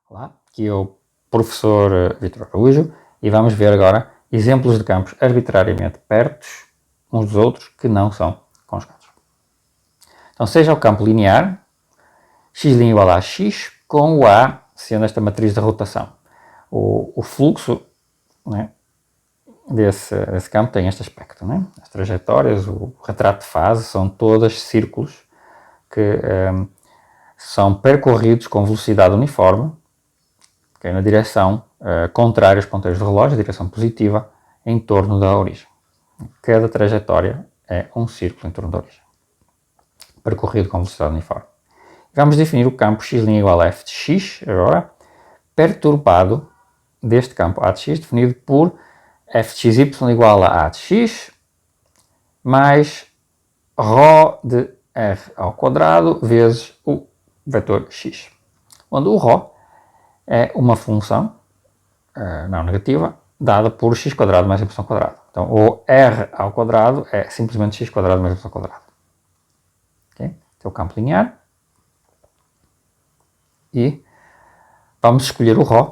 Olá, aqui é o professor Vítor Araújo e vamos ver agora exemplos de campos arbitrariamente pertos uns dos outros que não são conjugados. Então, seja o campo linear, x' igual a x, com o A sendo esta matriz de rotação. O fluxo, né, desse campo tem este aspecto. Né? As trajetórias, o retrato de fase, são todas círculos que são percorridos com velocidade uniforme, na direção contrária aos ponteiros do relógio, direção positiva, em torno da origem. Cada trajetória é um círculo em torno da origem, percorrido com velocidade uniforme. Vamos definir o campo x' igual a f de x, agora, perturbado deste campo a de x, definido por f de xy igual a de x, mais ρ de r ao quadrado vezes o vetor x, onde o ρ é uma função não negativa dada por x² mais y². Então, o r ao quadrado é simplesmente x² mais y². Okay? Este é o campo linear. E vamos escolher o ρ,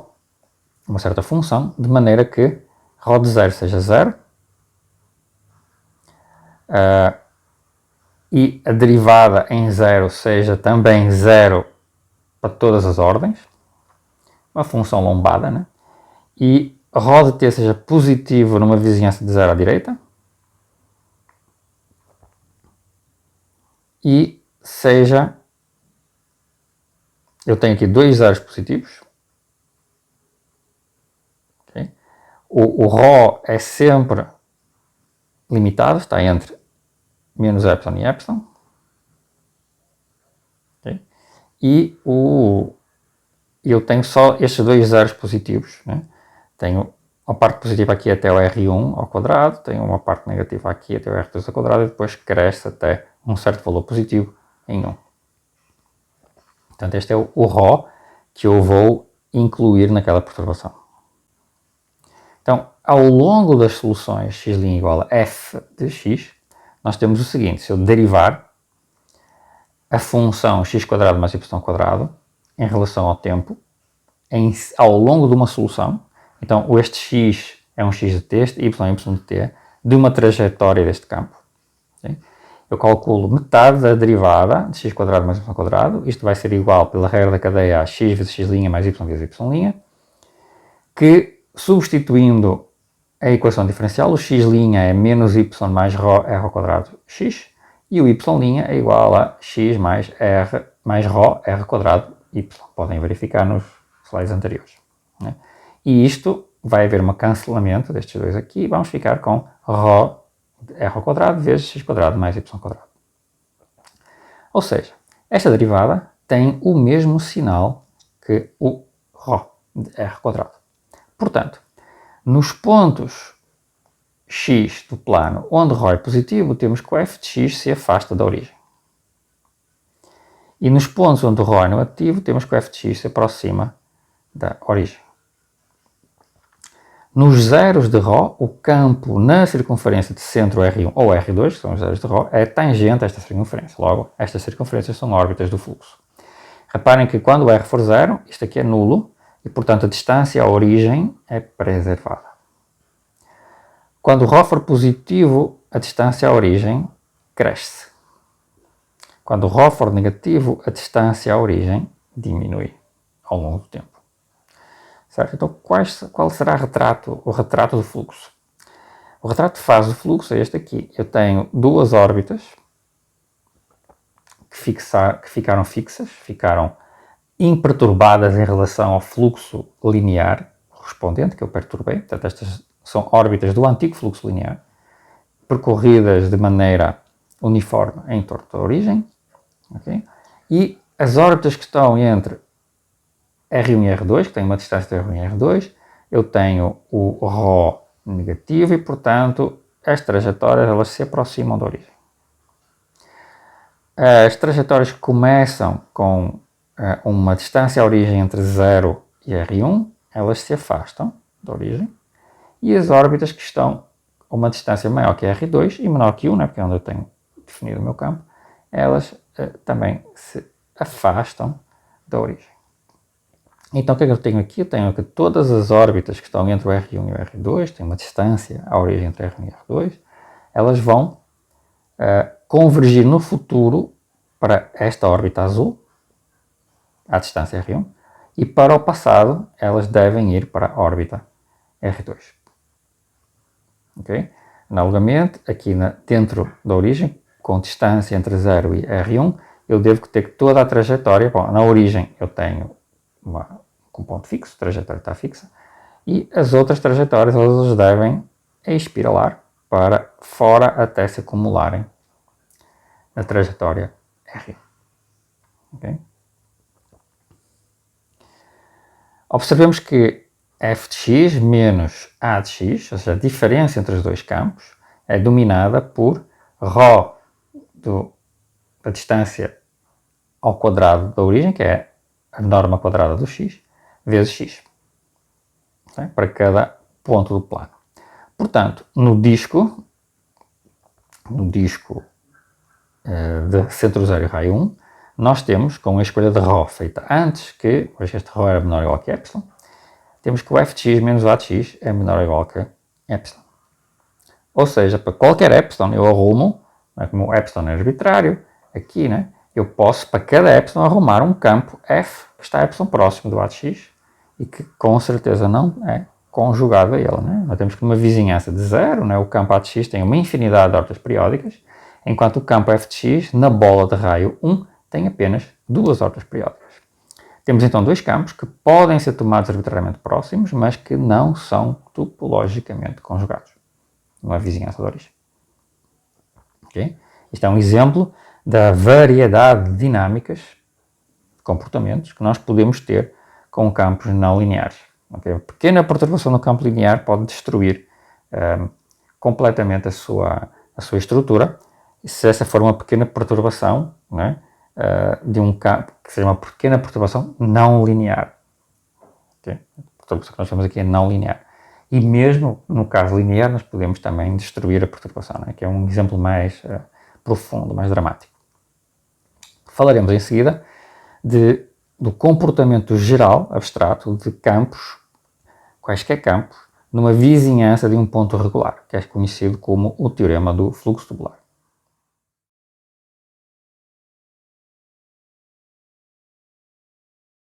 uma certa função, de maneira que ρ de 0 seja 0 e a derivada em 0 seja também 0 para todas as ordens. Uma função lombada, né? E ρ de t seja positivo numa vizinhança de 0 à direita e seja, eu tenho aqui dois zeros positivos, okay? O ρ é sempre limitado, está entre menos epsilon e epsilon, okay? E eu tenho só estes dois zeros positivos, né? Tenho uma parte positiva aqui até o R1 ao quadrado, tenho uma parte negativa aqui até o R2 ao quadrado e depois cresce até um certo valor positivo em 1. Portanto, este é o ρ que eu vou incluir naquela perturbação. Então, ao longo das soluções x' igual a f de x, nós temos o seguinte: se eu derivar a função x² mais y² em relação ao tempo, ao longo de uma solução, então este x é um x de t, este y é um y de t, de uma trajetória deste campo. Okay? Eu calculo metade da derivada de x² mais y², isto vai ser igual pela regra da cadeia a x vezes x' mais y vezes y', que substituindo a equação diferencial, o x' é menos y mais ρ r ao quadrado x, e o y' é igual a x mais r mais ρ r ao quadrado y. Podem verificar nos slides anteriores. Né? E isto vai haver um cancelamento destes dois aqui, e vamos ficar com ρ de r ao quadrado vezes x² mais y². Ou seja, esta derivada tem o mesmo sinal que o ρ de r ao quadrado. Portanto, nos pontos x do plano onde ρ é positivo, temos que o f de x se afasta da origem. E nos pontos onde o ρ é negativo, temos que o f de x se aproxima da origem. Nos zeros de ρ, o campo na circunferência de centro R1 ou R2, que são os zeros de ρ, é tangente a esta circunferência. Logo, estas circunferências são órbitas do fluxo. Reparem que quando o R for 0, isto aqui é nulo, e portanto a distância à origem é preservada. Quando o ρ for positivo, a distância à origem cresce. Quando o ρ for negativo, a distância à origem diminui ao longo do tempo. Certo? Então, qual será o retrato do fluxo? O retrato de fase do fluxo é este aqui. Eu tenho duas órbitas que ficaram fixas, ficaram imperturbadas em relação ao fluxo linear correspondente que eu perturbei. Portanto, estas são órbitas do antigo fluxo linear, percorridas de maneira uniforme em torno da origem. Okay? E as órbitas que estão entre R1 e R2, que têm uma distância de R1 e R2, eu tenho o ρ negativo e, portanto, as trajetórias elas se aproximam da origem. As trajetórias que começam com uma distância à origem entre 0 e R1, elas se afastam da origem, e as órbitas que estão a uma distância maior que R2 e menor que 1, né, porque é onde eu tenho definido o meu campo, elas também se afastam da origem. Então o que é que eu tenho aqui? Eu tenho aqui todas as órbitas que estão entre o R1 e o R2, tem uma distância à origem entre R1 e R2, elas vão convergir no futuro para esta órbita azul, à distância R1, e para o passado elas devem ir para a órbita R2. Okay? Analogamente, aqui dentro da origem, com distância entre 0 e R1, eu devo ter toda a trajetória. Bom, na origem eu tenho um ponto fixo, a trajetória está fixa, e as outras trajetórias elas devem espiralar para fora até se acumularem na trajetória R1. Okay? Observemos que f de x menos a de x, ou seja, a diferença entre os dois campos, é dominada por ρ da distância ao quadrado da origem, que é a norma quadrada do x, vezes x, okay? Para cada ponto do plano. Portanto, no disco de centro 0 e raio 1, nós temos, com a escolha de ρ feita antes, que este ρ era menor ou igual que ε, temos que o f de x menos a de x é menor ou igual que ε. Ou seja, para qualquer ε, eu arrumo, como o ε é arbitrário, aqui, né, eu posso, para cada ε, arrumar um campo f que está ε próximo do a de x e que com certeza não é conjugado a ele. Né? Nós temos que uma vizinhança de 0, né, o campo a de x tem uma infinidade de órbitas periódicas, enquanto o campo f de x, na bola de raio 1, tem apenas 2 órbitas periódicas. Temos então dois campos que podem ser tomados arbitrariamente próximos, mas que não são topologicamente conjugados numa vizinhança de origem. Okay? Isto é um exemplo da variedade de dinâmicas, de comportamentos, que nós podemos ter com campos não lineares. Okay? A pequena perturbação no campo linear pode destruir completamente a sua estrutura, se essa for uma pequena perturbação, né, de um campo, que seja uma pequena perturbação não linear. Okay? A perturbação que nós temos aqui é não linear. E mesmo no caso linear, nós podemos também destruir a perturbação, né? Que é um exemplo mais profundo, mais dramático. Falaremos em seguida do comportamento geral, abstrato, de campos, quaisquer campos, numa vizinhança de um ponto regular, que é conhecido como o teorema do fluxo tubular.